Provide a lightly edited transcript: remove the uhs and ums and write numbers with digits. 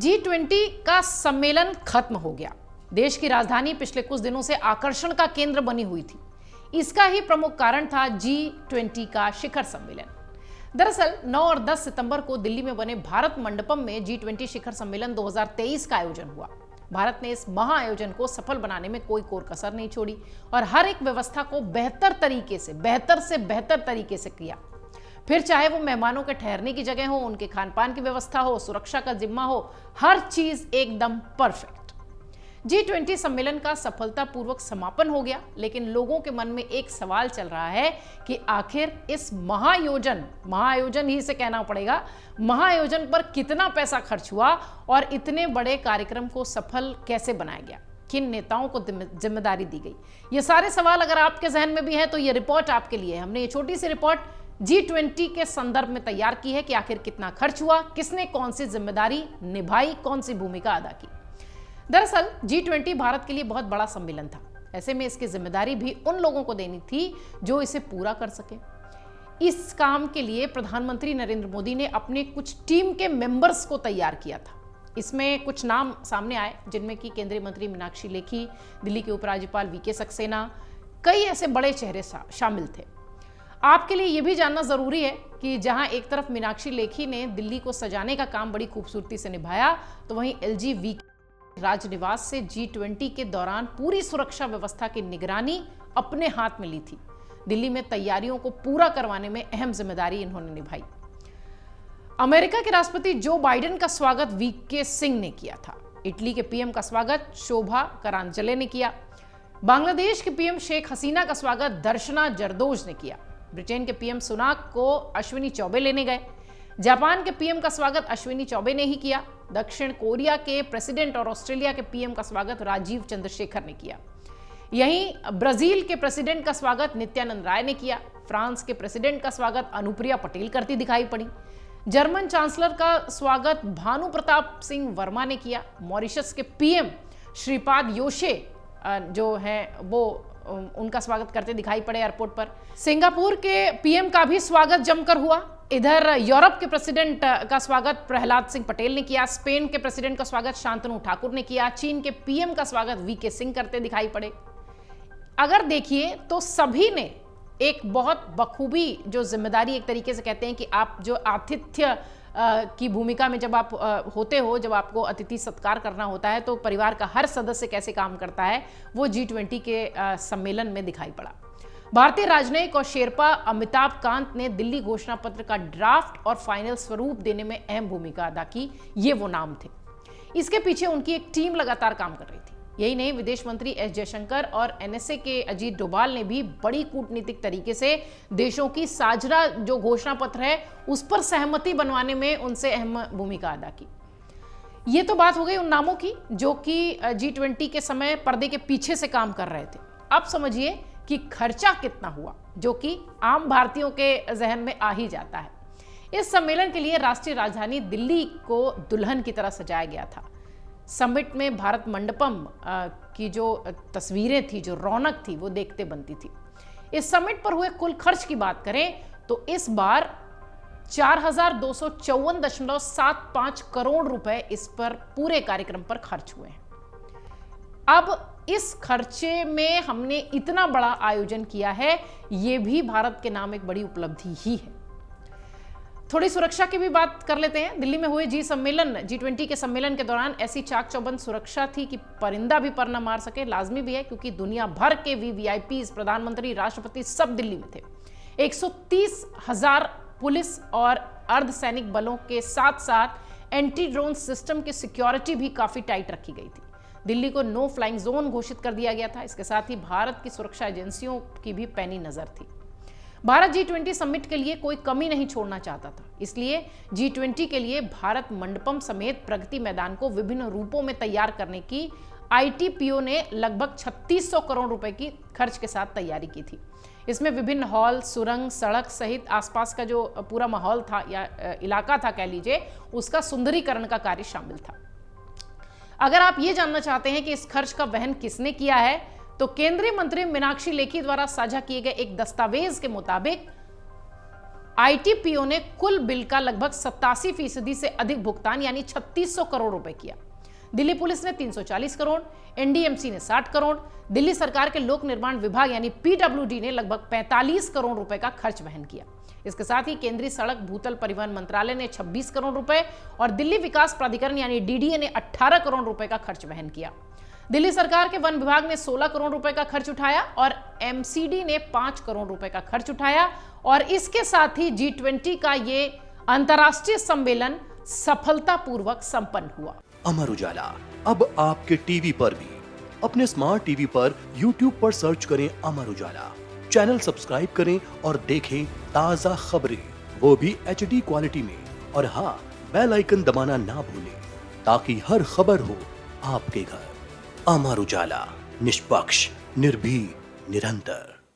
G20 का सम्मेलन खत्म हो गया। देश की राजधानी पिछले कुछ दिनों से आकर्षण का केंद्र बनी हुई थी। इसका ही प्रमुख कारण था G20 का शिखर सम्मेलन। दरअसल 9 और 10 सितंबर को दिल्ली में बने भारत मंडपम में G20 शिखर सम्मेलन 2023 का आयोजन हुआ। भारत ने इस महाआयोजन को सफल बनाने में कोई कोर कसर नहीं छोड़ी और हर एक व्यवस्था को बेहतर से बेहतर तरीके से किया। फिर चाहे वो मेहमानों के ठहरने की जगह हो, उनके खान पान की व्यवस्था हो, सुरक्षा का जिम्मा हो, हर चीज एकदम परफेक्ट। G20 सम्मेलन का सफलतापूर्वक समापन हो गया, लेकिन लोगों के मन में एक सवाल चल रहा है कि आखिर इस महाआयोजन ही से कहना पड़ेगा, महाआयोजन पर कितना पैसा खर्च हुआ और इतने बड़े कार्यक्रम को सफल कैसे बनाया गया, किन नेताओं को जिम्मेदारी दी गई। ये सारे सवाल अगर आपके जहन में भी है तो ये रिपोर्ट आपके लिए है। हमने ये छोटी सी रिपोर्ट G20 के संदर्भ में तैयार की है कि आखिर कितना खर्च हुआ, किसने कौन सी जिम्मेदारी निभाई, कौन सी भूमिका अदा की। दरअसल G20 भारत के लिए बहुत बड़ा सम्मेलन था। ऐसे में इसकी जिम्मेदारी भी उन लोगों को देनी थी जो इसे पूरा कर सके। इस काम के लिए प्रधानमंत्री नरेंद्र मोदी ने अपने कुछ टीम के मेंबर्स को तैयार किया था। इसमें कुछ नाम सामने आए, जिनमें कि केंद्रीय मंत्री मीनाक्षी लेखी, दिल्ली के उपराज्यपाल वीके सक्सेना, कई ऐसे बड़े चेहरे शामिल थे। आपके लिए यह भी जानना जरूरी है कि जहां एक तरफ मीनाक्षी लेखी ने दिल्ली को सजाने का काम बड़ी खूबसूरती से निभाया, तो वहीं LG राजनिवास से G20 के दौरान पूरी सुरक्षा व्यवस्था की निगरानी अपने हाथ में ली थी। दिल्ली में तैयारियों को पूरा करवाने में अहम जिम्मेदारी इन्होंने निभाई। अमेरिका के राष्ट्रपति जो बाइडेन का स्वागत वीके सिंह ने किया था। इटली के पीएम का स्वागत शोभा करांजले ने किया। बांग्लादेश के पीएम शेख हसीना का स्वागत दर्शना जरदोज ने किया। ब्रिटेन के पीएम सुनाक को अश्विनी चौबे लेने गए। जापान के पीएम का स्वागत अश्विनी चौबे ने ही किया। दक्षिण कोरिया के प्रेसिडेंट और ऑस्ट्रेलिया के पीएम का स्वागत राजीव चंद्रशेखर ने किया। यहीं ब्राजील के प्रेसिडेंट का स्वागत नित्यानंद राय ने किया। फ्रांस के प्रेसिडेंट का स्वागत अनुप्रिया पटेल करती दिखाई पड़ी। जर्मन चांसलर का स्वागत भानु प्रताप सिंह वर्मा ने किया। मॉरिशस के पीएम श्रीपाद योशे जो है वो उनका स्वागत करते दिखाई पड़े एयरपोर्ट पर। सिंगापुर के पीएम का भी स्वागत जमकर हुआ। इधर यूरोप के प्रेसिडेंट का स्वागत प्रहलाद सिंह पटेल ने किया। स्पेन के प्रेसिडेंट का स्वागत शांतनु ठाकुर ने किया। चीन के पीएम का स्वागत वीके सिंह करते दिखाई पड़े। अगर देखिए तो सभी ने एक बहुत बखूबी जो जिम्मेदारी, एक तरीके से कहते हैं कि आप जो आतिथ्य की भूमिका में जब आप होते हो, जब आपको अतिथि सत्कार करना होता है, तो परिवार का हर सदस्य कैसे काम करता है वो G20 के सम्मेलन में दिखाई पड़ा। भारतीय राजनयिक और शेरपा अमिताभ कांत ने दिल्ली घोषणा पत्र का ड्राफ्ट और फाइनल स्वरूप देने में अहम भूमिका अदा की। ये वो नाम थे। इसके पीछे उनकी एक टीम लगातार काम कर रही थी। यही नहीं, विदेश मंत्री एस जयशंकर और NSA के अजीत डोभाल ने भी बड़ी कूटनीतिक तरीके से देशों की साझा जो घोषणा पत्र है उस पर सहमति बनवाने में उनसे अहम भूमिका अदा की। ये तो बात हो गई उन नामों की जो कि G20 के समय पर्दे के पीछे से काम कर रहे थे। अब समझिए कि खर्चा कितना हुआ, जो कि आम भारतीयों के जहन में आ ही जाता है। इस सम्मेलन के लिए राष्ट्रीय राजधानी दिल्ली को दुल्हन की तरह सजाया गया था। समिट में भारत मंडपम की जो तस्वीरें थी, जो रौनक थी, वो देखते बनती थी। इस समिट पर हुए कुल खर्च की बात करें तो इस बार 4254.75 करोड़ रुपए इस पर पूरे कार्यक्रम पर खर्च हुए हैं। अब इस खर्चे में हमने इतना बड़ा आयोजन किया है, ये भी भारत के नाम एक बड़ी उपलब्धि ही है। थोड़ी सुरक्षा की भी बात कर लेते हैं। दिल्ली में हुए G20 के सम्मेलन के दौरान ऐसी चाक चौबंद सुरक्षा थी कि परिंदा भी पर न मार सके। लाजमी भी है क्योंकि दुनिया भर के VVIPs, प्रधानमंत्री, राष्ट्रपति सब दिल्ली में थे। 130,000 पुलिस और अर्धसैनिक बलों के साथ साथ एंटी ड्रोन सिस्टम की सिक्योरिटी भी काफी टाइट रखी गई थी। दिल्ली को नो फ्लाइंग जोन घोषित कर दिया गया था। इसके साथ ही भारत की सुरक्षा एजेंसियों की भी पैनी नजर थी। भारत G20 समिट के लिए कोई कमी नहीं छोड़ना चाहता था। इसलिए G20 के लिए भारत मंडपम समेत प्रगति मैदान को विभिन्न रूपों में तैयार करने की ITPO ने लगभग 3600 करोड़ रुपए की खर्च के साथ तैयारी की थी। इसमें विभिन्न हॉल, सुरंग, सड़क सहित आसपास का जो पूरा माहौल था या इलाका था कह लीजिए, उसका सुंदरीकरण का कार्य शामिल था। अगर आप ये जानना चाहते हैं कि इस खर्च का वहन किसने किया है, तो केंद्रीय मंत्री मीनाक्षी लेखी द्वारा साझा किए गए एक दस्तावेज के मुताबिक आईटीपीओ ने कुल बिल का लगभग 87% से अधिक भुगतान यानी 3600 करोड़ रुपए किया। दिल्ली पुलिस ने 340 करोड़, एनडीएमसी ने 60 करोड़, दिल्ली सरकार के लोक निर्माण विभाग यानी पीडब्ल्यूडी ने लगभग 45 करोड़ रुपए का खर्च वहन किया। इसके साथ ही केंद्रीय सड़क भूतल परिवहन मंत्रालय ने 26 करोड़ रुपए और दिल्ली विकास प्राधिकरण यानी डीडीए ने 18 करोड़ रुपए का खर्च वहन किया। दिल्ली सरकार के वन विभाग ने 16 करोड़ रुपए का खर्च उठाया और एमसीडी ने 5 करोड़ रुपए का खर्च उठाया और इसके साथ ही G20 का ये अंतर्राष्ट्रीय सम्मेलन सफलतापूर्वक संपन्न हुआ। अमर उजाला अब आपके टीवी पर भी। अपने स्मार्ट टीवी पर YouTube पर सर्च करें अमर उजाला, चैनल सब्सक्राइब करें और देखें ताजा खबरें, वो भी HD क्वालिटी में। और हाँ, बेल आइकन दबाना ना भूलें ताकि हर खबर हो आपके घर। अमर उजाला, निष्पक्ष, निर्भीक, निरंतर।